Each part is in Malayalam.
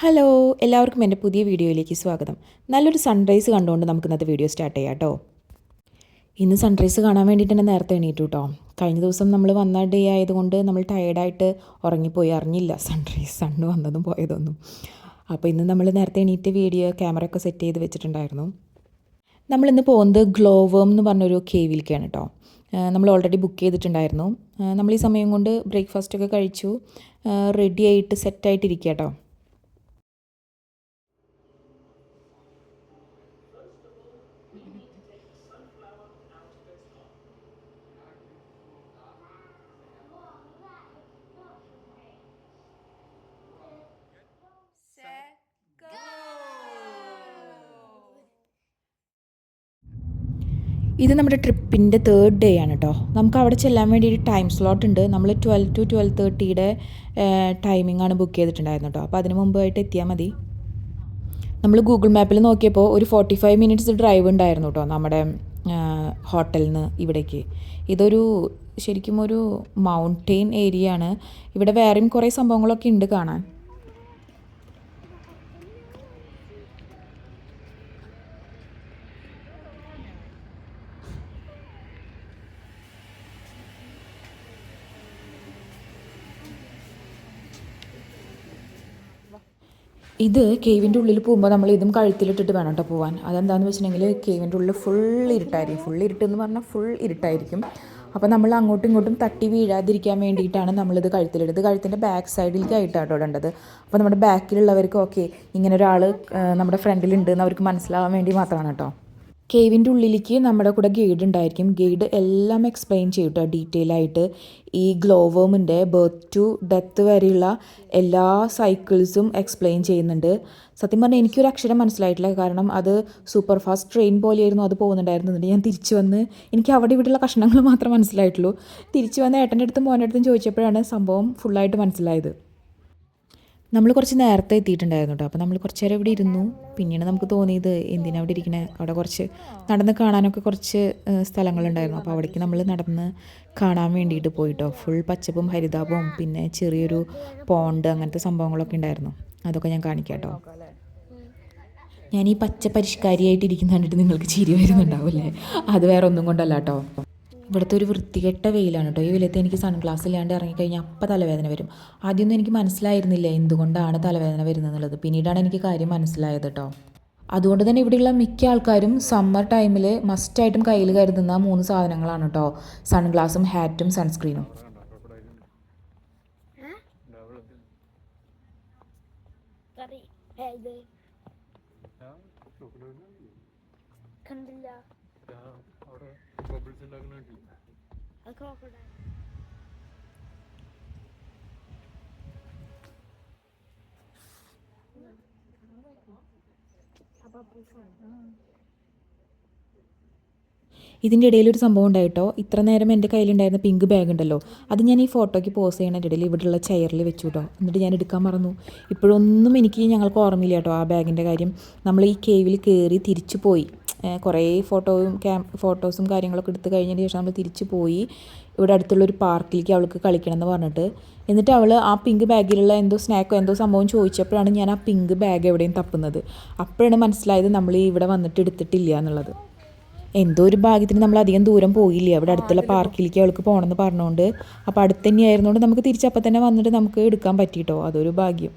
ഹലോ എല്ലാവർക്കും എൻ്റെ പുതിയ വീഡിയോയിലേക്ക് സ്വാഗതം. നല്ലൊരു സൺറൈസ് കണ്ടുകൊണ്ട് നമുക്ക് ഇന്നത്തെ വീഡിയോ സ്റ്റാർട്ട് ചെയ്യാം കേട്ടോ. ഇന്ന് സൺറൈസ് കാണാൻ വേണ്ടിയിട്ട് തന്നെ നേരത്തെ എണീറ്റു കേട്ടോ. കഴിഞ്ഞ ദിവസം നമ്മൾ വന്ന ഡേ ആയതുകൊണ്ട് നമ്മൾ ടയേർഡായിട്ട് ഉറങ്ങിപ്പോയി, അറിഞ്ഞില്ല സണ്ണ് വന്നതും പോയതൊന്നും. അപ്പോൾ ഇന്ന് നമ്മൾ നേരത്തെ എണീറ്റ് വീഡിയോ ക്യാമറ ഒക്കെ സെറ്റ് ചെയ്ത് വെച്ചിട്ടുണ്ടായിരുന്നു. നമ്മളിന്ന് പോകുന്നത് ഗ്ലോവേം എന്ന് പറഞ്ഞൊരു കേവിലേക്കാണ് കേട്ടോ. നമ്മൾ ഓൾറെഡി ബുക്ക് ചെയ്തിട്ടുണ്ടായിരുന്നു. നമ്മൾ ഈ സമയം കൊണ്ട് ബ്രേക്ക്ഫാസ്റ്റൊക്കെ കഴിച്ചു, റെഡി ആയിട്ട് സെറ്റായിട്ടിരിക്കുക കേട്ടോ. ഇത് നമ്മുടെ ട്രിപ്പിൻ്റെ 3rd ഡേ ആണ് കേട്ടോ. നമുക്ക് അവിടെ ചെല്ലാൻ വേണ്ടിയിട്ട് ടൈം സ്ലോട്ട് ഉണ്ട്. നമ്മൾ 12 to 12:30 ടൈമിംഗ് ആണ് ബുക്ക് ചെയ്തിട്ടുണ്ടായിരുന്നു കേട്ടോ. അപ്പോൾ അതിന് മുമ്പായിട്ട് എത്തിയാൽ മതി. നമ്മൾ ഗൂഗിൾ മാപ്പിൽ നോക്കിയപ്പോൾ ഒരു 45 മിനിറ്റ്സ് ഡ്രൈവ് ഉണ്ടായിരുന്നു കേട്ടോ നമ്മുടെ ഹോട്ടലിൽ നിന്ന് ഇവിടേക്ക്. ഇതൊരു ശരിക്കും ഒരു മൗണ്ടെയിൻ ഏരിയ ആണ്. ഇവിടെ വേറെയും കുറേ സംഭവങ്ങളൊക്കെ ഉണ്ട് കാണാൻ. ഇത് കേവിൻ്റെ ഉള്ളിൽ പോകുമ്പോൾ നമ്മൾ ഇതും കഴുത്തിലിട്ടിട്ട് വേണം കേട്ടോ പോകാൻ. അതെന്താണെന്ന് വെച്ചിട്ടുണ്ടെങ്കിൽ കേവിൻ്റെ ഉള്ളിൽ ഫുൾ ഇരുട്ടെന്ന് പറഞ്ഞാൽ ഫുൾ ഇരുട്ടായിരിക്കും. അപ്പോൾ നമ്മൾ അങ്ങോട്ടും ഇങ്ങോട്ടും തട്ടി വീഴാതിരിക്കാൻ വേണ്ടിയിട്ടാണ് നമ്മളിത് കഴുത്തിലിടുന്നത്. കഴുത്തിൻ്റെ ബാക്ക് സൈഡിലേക്കായിട്ടാണ് ഇടേണ്ടത്. അപ്പോൾ നമ്മുടെ ബാക്കിലുള്ളവർക്ക് ഓക്കെ ഇങ്ങനെ ഒരാൾ നമ്മുടെ ഫ്രണ്ടിലുണ്ട് എന്ന് അവർക്ക് മനസ്സിലാവാൻ വേണ്ടി മാത്രമാണ് കേട്ടോ. കേവിൻ്റെ ഉള്ളിലേക്ക് നമ്മുടെ കൂടെ ഗൈഡ് ഉണ്ടായിരിക്കും. ഗൈഡ് എല്ലാം എക്സ്പ്ലെയിൻ ചെയ്യും കേട്ടോ, ഡീറ്റെയിൽ ആയിട്ട്. ഈ ഗ്ലോവേമിൻ്റെ ബർത്ത് ടു ഡെത്ത് വരെയുള്ള എല്ലാ സൈക്കിൾസും എക്സ്പ്ലെയിൻ ചെയ്യുന്നുണ്ട്. സത്യം പറഞ്ഞാൽ എനിക്കൊരു അക്ഷരം മനസ്സിലായിട്ടില്ല, കാരണം അത് സൂപ്പർ ഫാസ്റ്റ് ട്രെയിൻ പോലെയായിരുന്നു അത് പോകുന്നുണ്ടായിരുന്നു. എന്നിട്ട് ഞാൻ തിരിച്ചു വന്ന് എനിക്ക് അവിടെ ഇവിടെയുള്ള കഷ്ണങ്ങൾ മാത്രമേ മനസ്സിലായിട്ടുള്ളൂ. തിരിച്ചു വന്ന് ഏട്ടൻ്റെ അടുത്തും മോൻ്റെ അടുത്തും ചോദിച്ചപ്പോഴാണ് സംഭവം ഫുള്ളായിട്ട് മനസ്സിലായത്. നമ്മൾ കുറച്ച് നേരത്തെ എത്തിയിട്ടുണ്ടായിരുന്നു കേട്ടോ. അപ്പോൾ നമ്മൾ കുറച്ച് നേരം ഇവിടെ ഇരുന്നു. പിന്നീട് നമുക്ക് തോന്നിയത് എന്തിനാ അവിടെ ഇരിക്കണേ, അവിടെ കുറച്ച് നടന്ന് കാണാനൊക്കെ കുറച്ച് സ്ഥലങ്ങളുണ്ടായിരുന്നു. അപ്പോൾ അവിടേക്ക് നമ്മൾ നടന്ന് കാണാൻ വേണ്ടിയിട്ട് പോയിട്ടോ. ഫുൾ പച്ചപ്പും ഹരിതാപവും പിന്നെ ചെറിയൊരു പോണ്ട് അങ്ങനത്തെ സംഭവങ്ങളൊക്കെ ഉണ്ടായിരുന്നു. അതൊക്കെ ഞാൻ കാണിക്കാം കേട്ടോ. ഞാൻ ഈ പച്ച പരിഷ്കാരിയായിട്ട് ഇരിക്കുന്ന കണ്ടിട്ട് നിങ്ങൾക്ക് ചിരി വരുന്നുണ്ടാവില്ലേ? അത് വേറെ ഒന്നും കൊണ്ടല്ല കേട്ടോ. ഇവിടുത്തെ ഒരു വൃത്തികെട്ട വെയിലാണ് കേട്ടോ. ഈ വെയിലത്ത് എനിക്ക് സൺഗ്ലാസ് ഇല്ലാണ്ട് ഇറങ്ങിക്കഴിഞ്ഞാൽ അപ്പം തലവേദന വരും. ആദ്യമൊന്നും എനിക്ക് മനസ്സിലായിരുന്നില്ല എന്തുകൊണ്ടാണ് തലവേദന വരുന്നതെന്നുള്ളത്. പിന്നീടാണ് എനിക്ക് കാര്യം മനസ്സിലായത് കേട്ടോ. അതുകൊണ്ട് തന്നെ ഇവിടെയുള്ള മിക്ക ആൾക്കാരും സമ്മർ ടൈമിൽ മസ്റ്റായിട്ടും കയ്യിൽ കരുതുന്ന 3 സാധനങ്ങളാണ് കേട്ടോ: സൺഗ്ലാസും ഹാറ്റും സൺസ്ക്രീനും. ഇതിൻ്റെ ഇടയിലൊരു സംഭവം ഉണ്ടായിട്ടോ. ഇത്ര നേരം എൻ്റെ കയ്യിലുണ്ടായിരുന്ന പിങ്ക് ബാഗ് ഉണ്ടല്ലോ, അത് ഞാൻ ഈ ഫോട്ടോയ്ക്ക് പോസ് ചെയ്യുന്നതിൻ്റെ ഇടയിൽ ഇവിടെയുള്ള ചെയറിൽ വെച്ചു കേട്ടോ. എന്നിട്ട് ഞാൻ എടുക്കാൻ മറന്നു. ഇപ്പോഴൊന്നും ഞങ്ങൾക്ക് ഓർമ്മയില്ല കേട്ടോ ആ ബാഗിൻ്റെ കാര്യം. നമ്മൾ ഈ കേവിൽ കയറി തിരിച്ചു പോയി, കുറേ ഫോട്ടോസും കാര്യങ്ങളൊക്കെ എടുത്ത് കഴിഞ്ഞതിന് ശേഷം നമ്മൾ തിരിച്ചു പോയി ഇവിടെ അടുത്തുള്ളൊരു പാർക്കിലേക്ക് അവൾക്ക് കളിക്കണം എന്ന് പറഞ്ഞിട്ട്. എന്നിട്ട് അവൾ ആ പിങ്ക് ബാഗിലുള്ള എന്തോ സ്നാക്കോ എന്തോ സംഭവം ചോദിച്ചപ്പോഴാണ് ഞാൻ ആ പിങ്ക് ബാഗ് എവിടെയും തപ്പുന്നത്. അപ്പോഴാണ് മനസ്സിലായത് നമ്മൾ ഇവിടെ വന്നിട്ട് എടുത്തിട്ടില്ല എന്നുള്ളത്. എന്തോ ഒരു ഭാഗ്യത്തിന് നമ്മൾ അധികം ദൂരം പോയില്ല. അവിടെ അടുത്തുള്ള പാർക്കിലേക്ക് അവൾക്ക് പോകണമെന്ന് പറഞ്ഞുകൊണ്ട്, അപ്പോൾ അടുത്ത് തന്നെയായിരുന്നുകൊണ്ട് നമുക്ക് തിരിച്ചപ്പം തന്നെ വന്നിട്ട് നമുക്ക് എടുക്കാൻ പറ്റിയിട്ടോ. അതൊരു ഭാഗ്യം.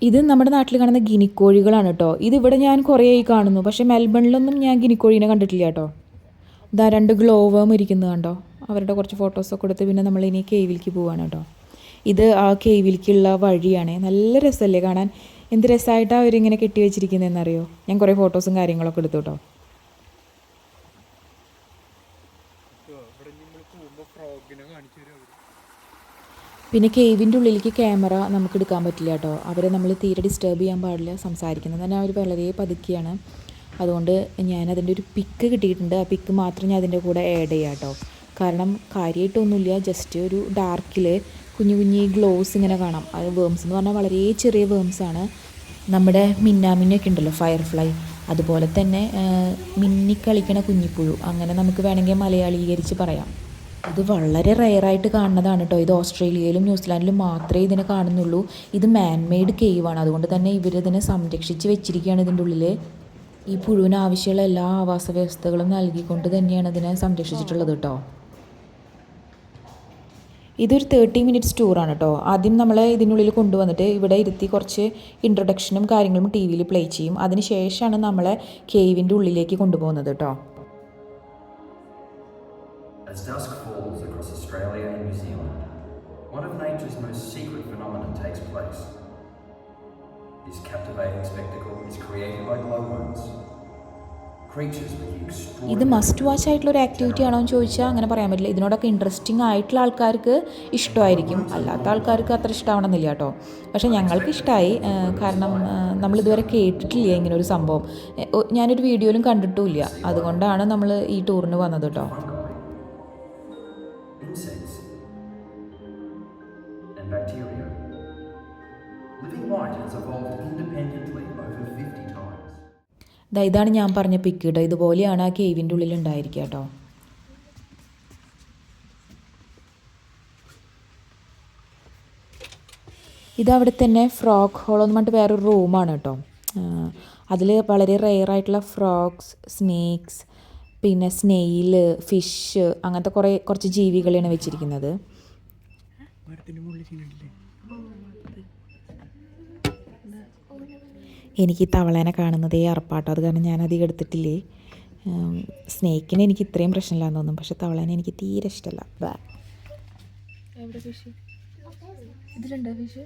ഇത് നമ്മുടെ നാട്ടിൽ കാണുന്ന ഗിനിക്കോഴികളാണ് കേട്ടോ. ഇതിവിടെ ഞാൻ കുറേയായി കാണുന്നു, പക്ഷേ മെൽബണിലൊന്നും ഞാൻ ഗിനിക്കോഴീനെ കണ്ടിട്ടില്ല കേട്ടോ. ഇതാ 2 ഗ്ലോവേം ഇരിക്കുന്നത് കണ്ടോ. അവരുടെ കുറച്ച് ഫോട്ടോസൊക്കെ എടുത്ത് പിന്നെ നമ്മൾ ഇനി കേവിലേക്ക് പോവാണ് കേട്ടോ. ഇത് ആ കേവിലേക്കുള്ള വഴിയാണ്. നല്ല രസമല്ലേ കാണാൻ? എന്ത് രസമായിട്ടാണ് അവരിങ്ങനെ കെട്ടി വെച്ചിരിക്കുന്നതെന്നറിയോ. ഞാൻ കുറേ ഫോട്ടോസും കാര്യങ്ങളൊക്കെ എടുത്തു കേട്ടോ. പിന്നെ കേവിൻ്റെ ഉള്ളിലേക്ക് ക്യാമറ നമുക്ക് എടുക്കാൻ പറ്റില്ല കേട്ടോ. അവരെ നമ്മൾ തീരെ ഡിസ്റ്റർബ് ചെയ്യാൻ പാടില്ല. സംസാരിക്കുന്നത് തന്നെ അവർ വളരെ പതുക്കെയാണ്. അതുകൊണ്ട് ഞാൻ അതിൻ്റെ ഒരു പിക്ക് കിട്ടിയിട്ടുണ്ട്. ആ പിക്ക് മാത്രം ഞാൻ അതിൻ്റെ കൂടെ ആഡ് ചെയ്യാം കേട്ടോ. കാരണം കാര്യമായിട്ടൊന്നുമില്ല, ജസ്റ്റ് ഒരു ഡാർക്കിൽ കുഞ്ഞു കുഞ്ഞി ഗ്ലോസ് ഇങ്ങനെ കാണാം. അത് വേംസ് എന്ന് പറഞ്ഞാൽ വളരെ ചെറിയ വേംസാണ്. നമ്മുടെ മിന്നാമിന്നൊക്കെ ഉണ്ടല്ലോ, ഫയർഫ്ലൈ, അതുപോലെ തന്നെ മിന്നിക്കളിക്കണ കുഞ്ഞിപ്പുഴു, അങ്ങനെ നമുക്ക് വേണമെങ്കിൽ മലയാളീകരിച്ച് പറയാം. ഇത് വളരെ റെയറായിട്ട് കാണുന്നതാണ് കേട്ടോ. ഇത് ഓസ്ട്രേലിയയിലും ന്യൂസിലാൻഡിലും മാത്രമേ ഇതിനെ കാണുന്നുള്ളൂ. ഇത് മാൻമെയ്ഡ് കേവാണ്, അതുകൊണ്ട് തന്നെ ഇവരിതിനെ സംരക്ഷിച്ച് വെച്ചിരിക്കുകയാണ് ഇതിൻ്റെ ഉള്ളിൽ. ഈ പുഴുവിന് ആവശ്യമുള്ള എല്ലാ ആവാസ വ്യവസ്ഥകളും നൽകിക്കൊണ്ട് തന്നെയാണ് ഇതിനെ സംരക്ഷിച്ചിട്ടുള്ളത് കേട്ടോ. ഇതൊരു 30 മിനിറ്റ്സ് ടൂറാണ് കേട്ടോ. ആദ്യം നമ്മളെ ഇതിനുള്ളിൽ കൊണ്ടുവന്നിട്ട് ഇവിടെ ഇരുത്തി കുറച്ച് ഇൻട്രൊഡക്ഷനും കാര്യങ്ങളും ടി വിയിൽ പ്ലേ ചെയ്യും. അതിന് ശേഷമാണ് നമ്മളെ കേവിൻ്റെ ഉള്ളിലേക്ക് കൊണ്ടുപോകുന്നത് കേട്ടോ. As dusk falls across Australia and New Zealand, one of nature's most secret phenomena takes place. This captivating spectacle is created by glowworms. ഇത് മസ്റ്റ് വാച്ച് ആയിട്ടുള്ള ഒരു ആക്ടിവിറ്റി ആണോ എന്ന് ചോദിച്ചാൽ അങ്ങനെ പറയാൻ പറ്റില്ല. ഇതിനോടൊക്കെ ഇൻട്രസ്റ്റിംഗ് ആയിട്ടുള്ള ആൾക്കാർക്ക് ഇഷ്ടമായിരിക്കും, അല്ലാത്ത ആൾക്കാർക്ക് അത്ര ഇഷ്ടമാവണമെന്നില്ല കേട്ടോ. പക്ഷേ ഞങ്ങൾക്ക് ഇഷ്ടമായി, കാരണം നമ്മളിതുവരെ കേട്ടിട്ടില്ല ഇങ്ങനെ ഒരു സംഭവം. ഞാനൊരു വീഡിയോയിലും കണ്ടിട്ടുമില്ല, അതുകൊണ്ടാണ് നമ്മൾ ഈ ടൂറിന് വന്നത് കേട്ടോ. ഇതാണ് ഞാൻ പറഞ്ഞ പിക്ക് കേട്ടോ. ഇതുപോലെയാണ് ആ കേവിൻ്റെ ഉള്ളിൽ ഉണ്ടായിരിക്കുക കേട്ടോ. ഇതവിടെ തന്നെ ഫ്രോഗ് ഹോൾ എന്ന് പറഞ്ഞിട്ട് വേറൊരു റൂമാണ് കേട്ടോ. അതിൽ വളരെ റെയറായിട്ടുള്ള ഫ്രോഗ്സ്, സ്നേക്സ്, പിന്നെ സ്നെയില്, ഫിഷ്, അങ്ങനത്തെ കുറച്ച് ജീവികളെയാണ് വെച്ചിരിക്കുന്നത്. എനിക്ക് തവളേനെ കാണുന്നതേ അറപ്പാട്ടോ, അത് കാരണം ഞാൻ അധികം എടുത്തിട്ടില്ലേ. സ്നേക്കിന് എനിക്ക് ഇത്രയും പ്രശ്നമില്ലാന്ന് തോന്നും, പക്ഷെ തവളേനെ എനിക്ക് തീരെ ഇഷ്ടമല്ല. ഇതിലുണ്ടോ ഫിഷ്?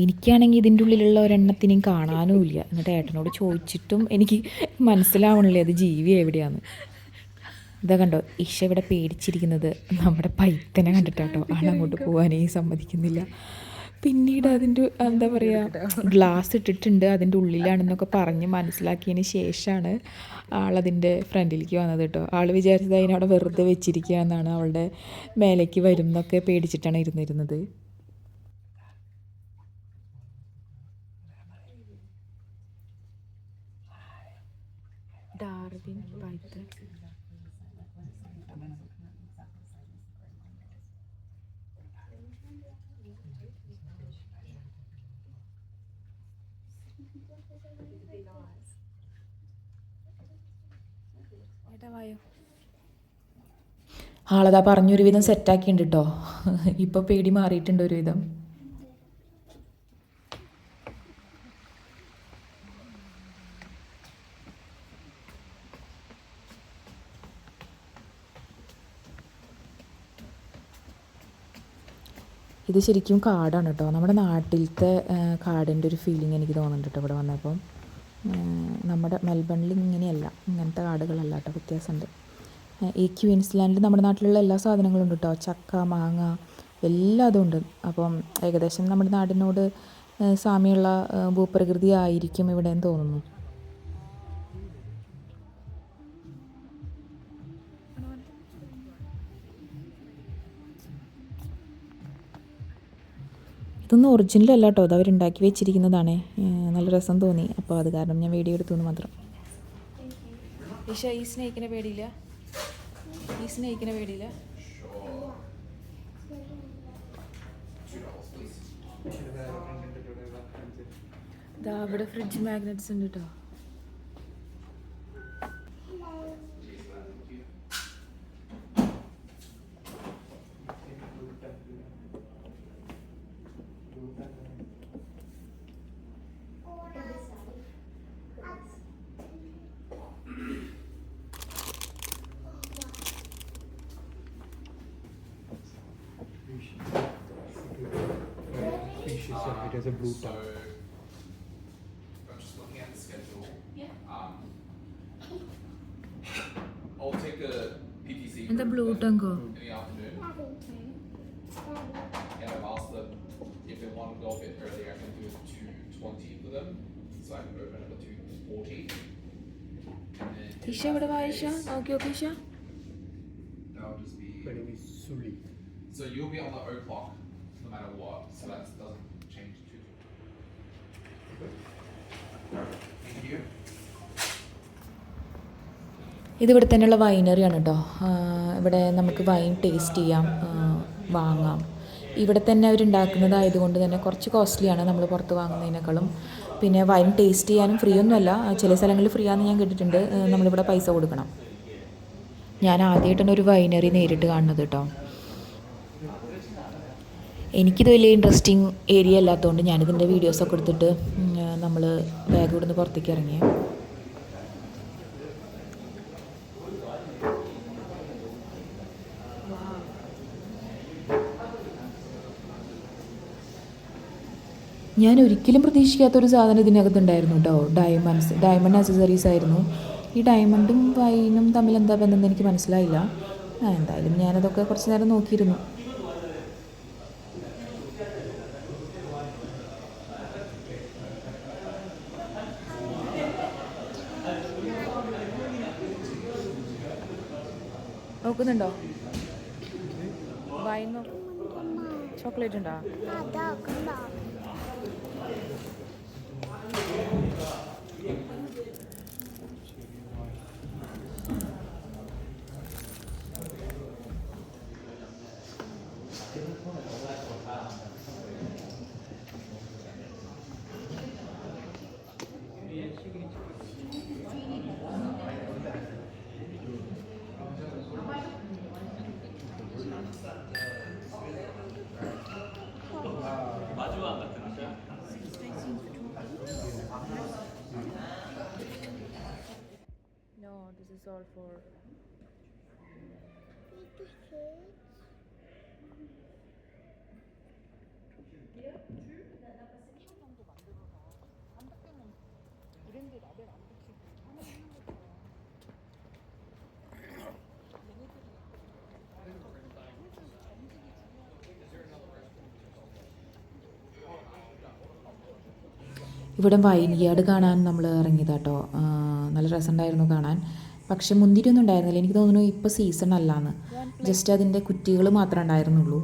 എനിക്കാണെങ്കിൽ ഇതിൻ്റെ ഉള്ളിലുള്ള ഒരെണ്ണത്തിനെയും കാണാനും ഇല്ല. എന്നിട്ട് ഏട്ടനോട് ചോദിച്ചിട്ടും എനിക്ക് മനസ്സിലാവണില്ലേ അത് ജീവി എവിടെയാന്ന്. ഇതാ കണ്ടോ, ഇഷ ഇവിടെ പേടിച്ചിരിക്കുന്നത് നമ്മുടെ പൈത്തനെ കണ്ടിട്ടാട്ടോ. ആളങ്ങോട്ട് പോകാനേ സമ്മതിക്കുന്നില്ല. പിന്നീട് അതിൻ്റെ എന്താ പറയുക, ഗ്ലാസ് ഇട്ടിട്ടുണ്ട്, അതിൻ്റെ ഉള്ളിലാണെന്നൊക്കെ പറഞ്ഞ് മനസ്സിലാക്കിയതിന് ശേഷമാണ് ആളതിൻ്റെ ഫ്രണ്ടിലേക്ക് വന്നത് കേട്ടോ. ആൾ വിചാരിച്ചത് അതിനവിടെ വെറുതെ വെച്ചിരിക്കുക എന്നാണ്, അവളുടെ മേലേക്ക് വരും എന്നൊക്കെ പേടിച്ചിട്ടാണ് ഇരുന്നിരുന്നത്. Darwin Python. ആളതാ പറഞ്ഞൊരുവിധം സെറ്റാക്കിയിട്ടുണ്ട് കേട്ടോ. ഇപ്പോൾ പേടി മാറിയിട്ടുണ്ട് ഒരുവിധം. ഇത് ശരിക്കും കാടാണ് കേട്ടോ. നമ്മുടെ നാട്ടിലത്തെ കാടിൻ്റെ ഒരു ഫീലിംഗ് എനിക്ക് തോന്നുന്നുണ്ട് കേട്ടോ ഇവിടെ വന്നപ്പം. നമ്മുടെ മെൽബണിൽ ഇങ്ങനെയല്ല, ഇങ്ങനത്തെ കാടുകളല്ല കേട്ടോ, വ്യത്യാസമുണ്ട്. ഈ ക്വീൻസ്ലാൻഡിൽ നമ്മുടെ നാട്ടിലുള്ള എല്ലാ സാധനങ്ങളും ഉണ്ട് കേട്ടോ. ചക്ക, മാങ്ങ, എല്ലാം അതും ഉണ്ട്. അപ്പം ഏകദേശം നമ്മുടെ നാടിനോട് സാമ്യമുള്ള ഭൂപ്രകൃതി ആയിരിക്കും ഇവിടെ എന്ന് തോന്നുന്നു. ഇതൊന്നും ഒറിജിനൽ അല്ല കേട്ടോ, അത് അവരുണ്ടാക്കി വെച്ചിരിക്കുന്നതാണ്. നല്ല രസം തോന്നി, അപ്പോൾ അത് കാരണം ഞാൻ വീഡിയോ എടുത്തു എന്ന് മാത്രം. ഈശ, ഈ സ്നേഹിക്കിനെ പേടിയില്ല? ഈ സ്നേഹിക്കിനെ പേടിയില്ല? ഇതാ അവിടെ ഫ്രിഡ്ജ് മാഗ്നറ്റ്സ് ഉണ്ട് കേട്ടോ. It has a blue tongue. I'm just looking at the schedule. Yeah. I'll take the PTC And the blue tongue in the afternoon. And I've asked them if they want to go a bit earlier, I can do it 2:20 for them, so I can open at 2:40. ഈശ ഇവിടെ വായിഷ നോക്കി നോക്കി ഈശ. That'll just be. My name is Suli. So you'll be on the o'clock no matter what. So that doesn't change too. you. ഇതിവിടെ തന്നെയുള്ള വൈനറിയാണ് കേട്ടോ. ഇവിടെ നമുക്ക് വൈൻ ടേസ്റ്റ് ചെയ്യാം, വാങ്ങാം. ഇവിടെ തന്നെ അവരുണ്ടാക്കുന്നതായതുകൊണ്ട് തന്നെ കുറച്ച് കോസ്റ്റ്ലിയാണ് നമ്മൾ പുറത്ത് വാങ്ങുന്നതിനേക്കാളും. പിന്നെ വൈൻ ടേസ്റ്റ് ചെയ്യാനും ഫ്രീ ഒന്നുമല്ല, ചില സ്ഥലങ്ങളിൽ ഫ്രീ ആണെന്ന് ഞാൻ കേട്ടിട്ടുണ്ട്. നമ്മളിവിടെ പൈസ കൊടുക്കണം. ഞാൻ ആദ്യമായിട്ടാണ് ഒരു വൈനറി നേരിട്ട് കാണുന്നത് കേട്ടോ. എനിക്കിത് വലിയ ഇൻട്രസ്റ്റിംഗ് ഏരിയ അല്ലാത്തതുകൊണ്ട് ഞാനിതിൻ്റെ വീഡിയോസൊക്കെ എടുത്തിട്ട് നമ്മൾ ബാഗ് ഇവിടുന്ന് പുറത്തേക്ക് ഇറങ്ങിയേ. ഞാൻ ഒരിക്കലും പ്രതീക്ഷിക്കാത്തൊരു സാധനം ഇതിനകത്തുണ്ടായിരുന്നു കേട്ടോ. ഡയമണ്ട് ആക്സസറീസ് ആയിരുന്നു. ഈ ഡയമണ്ടും വൈനും തമ്മിൽ എന്താ ബന്ധം എനിക്ക് മനസ്സിലായില്ല. എന്തായാലും ഞാനതൊക്കെ കുറച്ച് നേരം നോക്കിയിരുന്നു. നോക്കുന്നുണ്ടോ? വൈൻ ചോക്ലേറ്റ് ഉണ്ടോ? No, this is all for ഇവിടെ വൈൻ യാർഡ് കാണാൻ നമ്മൾ ഇറങ്ങിയതാട്ടോ. നല്ല രസമുണ്ടായിരുന്നു കാണാൻ. പക്ഷെ മുന്തിരിയൊന്നും ഉണ്ടായിരുന്നില്ല. എനിക്ക് തോന്നുന്നു ഇപ്പോൾ സീസൺ അല്ലാന്ന്. ജസ്റ്റ് അതിൻ്റെ കുറ്റികൾ മാത്രമേ ഉണ്ടായിരുന്നുള്ളൂ.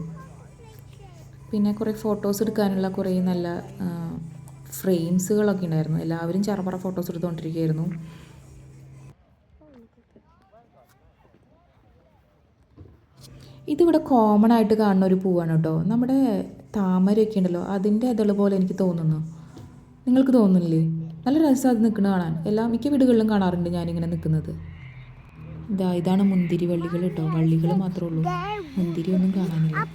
പിന്നെ കുറേ ഫോട്ടോസ് എടുക്കാനുള്ള കുറേ നല്ല ഫ്രെയിംസുകളൊക്കെ ഉണ്ടായിരുന്നു. എല്ലാവരും ചറപറ ഫോട്ടോസ് എടുത്തുകൊണ്ടിരിക്കുകയായിരുന്നു. ഇതിവിടെ കോമൺ ആയിട്ട് കാണുന്ന ഒരു പൂവാണ് കേട്ടോ. നമ്മുടെ താമരയൊക്കെ ഉണ്ടല്ലോ, അതിൻ്റെ ഇതള് പോലെ എനിക്ക് തോന്നുന്നു. നിങ്ങൾക്ക് തോന്നുന്നില്ലേ? നല്ല രസം അത് നിൽക്കുന്നത് കാണാൻ. മിക്ക വീടുകളിലും കാണാറുണ്ട് ഞാനിങ്ങനെ നിൽക്കുന്നത്. ഇതാണ് മുന്തിരി വള്ളികൾ കേട്ടോ. വള്ളികൾ മാത്രമേ ഉള്ളൂ, മുന്തിരി ഒന്നും കാണാനില്ല.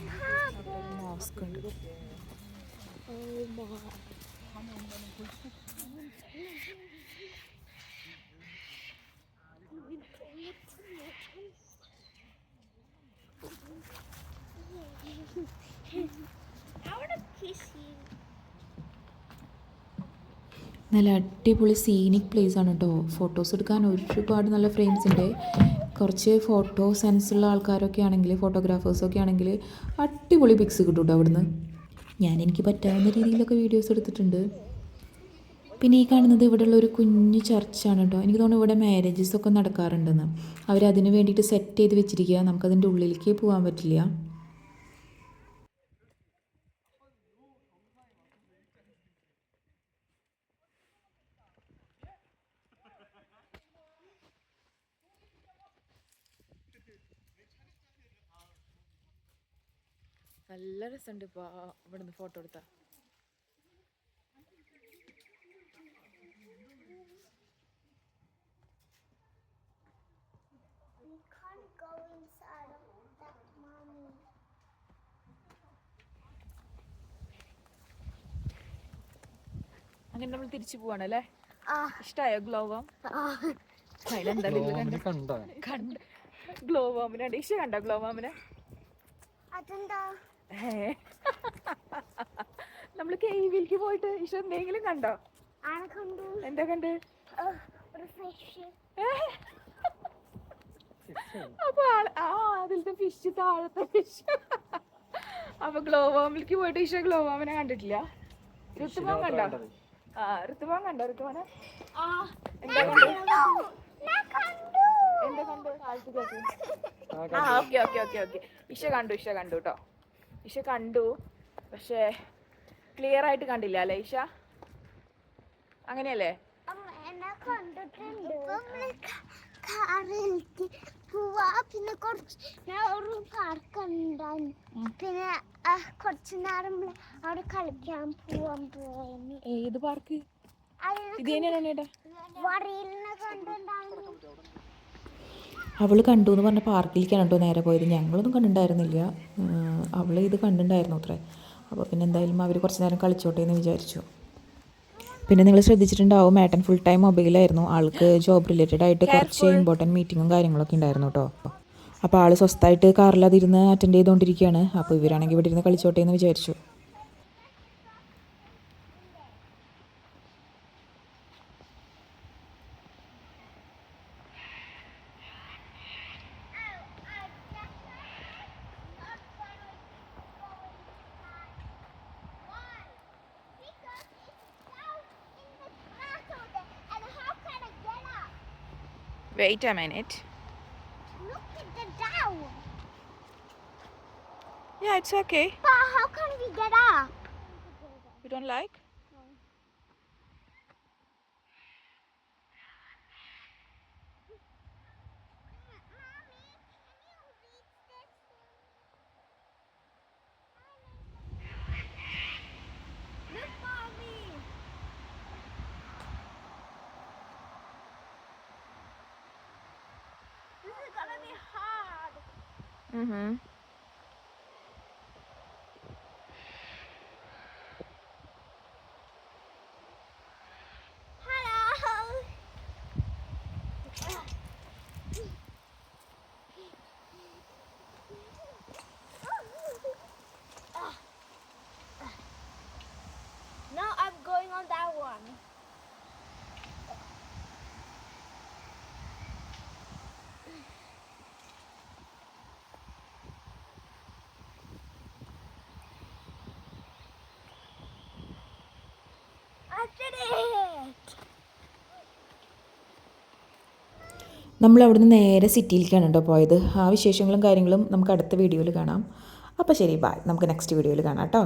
നല്ല അടിപൊളി സീനിക് പ്ലേസ് ആണ് കേട്ടോ. ഫോട്ടോസ് എടുക്കാൻ ഒരുപാട് നല്ല ഫ്രെയിംസ് ഉണ്ട്. കുറച്ച് ഫോട്ടോ സെൻസുള്ള ആൾക്കാരൊക്കെ ആണെങ്കിൽ, ഫോട്ടോഗ്രാഫേഴ്സൊക്കെ ആണെങ്കിൽ അടിപൊളി പിക്സ് കിട്ടും കേട്ടോ അവിടുന്ന്. എനിക്ക് പറ്റാവുന്ന രീതിയിലൊക്കെ വീഡിയോസ് എടുത്തിട്ടുണ്ട്. പിന്നെ ഈ കാണുന്നത് ഇവിടെയുള്ള ഒരു കുഞ്ഞു ചർച്ചാണ് കേട്ടോ. എനിക്ക് തോന്നുന്നു ഇവിടെ മാരേജസ് ഒക്കെ നടക്കാറുണ്ടെന്ന്. അവരതിന് വേണ്ടിയിട്ട് സെറ്റ് ചെയ്ത് വെച്ചിരിക്കുക. നമുക്കതിൻ്റെ ഉള്ളിലേക്ക് പോകാൻ പറ്റില്ല. നല്ല രസമുണ്ട് ഇപ്പോൾ ഇവിടുന്ന് ഫോട്ടോ എടുത്താൽ. അങ്ങനെ നമ്മൾ തിരിച്ചു പോവാണല്ലേ? ഇഷ്ടായോ ഗ്ലോവാം? ഗ്ലോവാമിനെ ഇഷ കണ്ട? ഗ്ലോവാമിനെ നമ്മള് കേവിലേക്ക് പോയിട്ട് ഇഷ എന്തെങ്കിലും കണ്ടോ? എന്താ കണ്ട്? അപ്പൊ അതിലത്തെ ഫിഷ്, താഴത്തെ ഫിഷ്. അപ്പൊ ഗ്ലോവാമിലേക്ക് പോയിട്ട് ഇഷ ഗ്ലോവാമിനെ കണ്ടിട്ടില്ല. ഋതുവാൻ കണ്ടോ? ഋതുവാൻ കണ്ടോ? ഋതുവാനെ എന്താ കണ്ടു? എന്താ കണ്ടു? ഓക്കെ. ഇഷ കണ്ടു കേട്ടോ. ഇഷ കണ്ടു, പക്ഷേ ക്ലിയർ ആയിട്ട് കണ്ടില്ല അല്ലേ ഇഷ? അങ്ങനെയല്ലേ? കണ്ടിട്ടുണ്ട് കാറിലേക്ക് പോവാ പിന്നെ കുറച്ച് ഒരു പാർക്ക് ഉണ്ടായിരുന്നു പിന്നെ കുറച്ച് നേരം അവിടെ കളിക്കാൻ പോവാൻ പോയി ഏത് പാർക്ക് ഇത് തന്നെയാണോ ഏട്ടാ? വറിയിലിനെ കണ്ടിട്ടുണ്ടായിരുന്നു അവൾ കണ്ടു എന്ന് പറഞ്ഞ പാർക്കിലേക്കാണ് കേട്ടോ നേരെ പോയത്. ഞങ്ങളൊന്നും കണ്ടിട്ടുണ്ടായിരുന്നില്ല. അവൾ ഇത് കണ്ടിട്ടുണ്ടായിരുന്നു അത്രേ. അപ്പോൾ പിന്നെ എന്തായാലും അവർ കുറച്ച് നേരം കളിച്ചോട്ടെ എന്ന് വിചാരിച്ചു. പിന്നെ നിങ്ങൾ ശ്രദ്ധിച്ചിട്ടുണ്ടാവും, ഏട്ടൻ ഫുൾ ടൈം മൊബൈലായിരുന്നു. ആൾക്ക് ജോബ് റിലേറ്റഡ് ആയിട്ട് കുറച്ച് ഇമ്പോർട്ടൻറ്റ് മീറ്റിങ്ങും കാര്യങ്ങളൊക്കെ ഉണ്ടായിരുന്നു കേട്ടോ. അപ്പോൾ ആൾ സ്വസ്ഥമായിട്ട് കാറിൽ അതിരുന്ന് അറ്റൻഡ് ചെയ്തുകൊണ്ടിരിക്കുകയാണ്. അപ്പോൾ ഇവരാണെങ്കിൽ ഇവിടെ ഇരുന്ന് കളിച്ചോട്ടെ എന്ന് വിചാരിച്ചു. Wait a minute. Look at the down. Yeah, it's okay. But how can we get up? You don't like? Look, Mommy. This is gonna be hard. Mm-hmm. Hello. Now I'm going on that one. I did it! നമ്മൾ അവിടുന്ന് നേരെ സിറ്റിയിലേക്കാണ് കേട്ടോ പോയത്. ആ വിശേഷങ്ങളും കാര്യങ്ങളും നമുക്ക് അടുത്ത വീഡിയോയിൽ കാണാം. അപ്പോൾ ശരി, ബൈ. നമുക്ക് നെക്സ്റ്റ് വീഡിയോയിൽ കാണാം കേട്ടോ.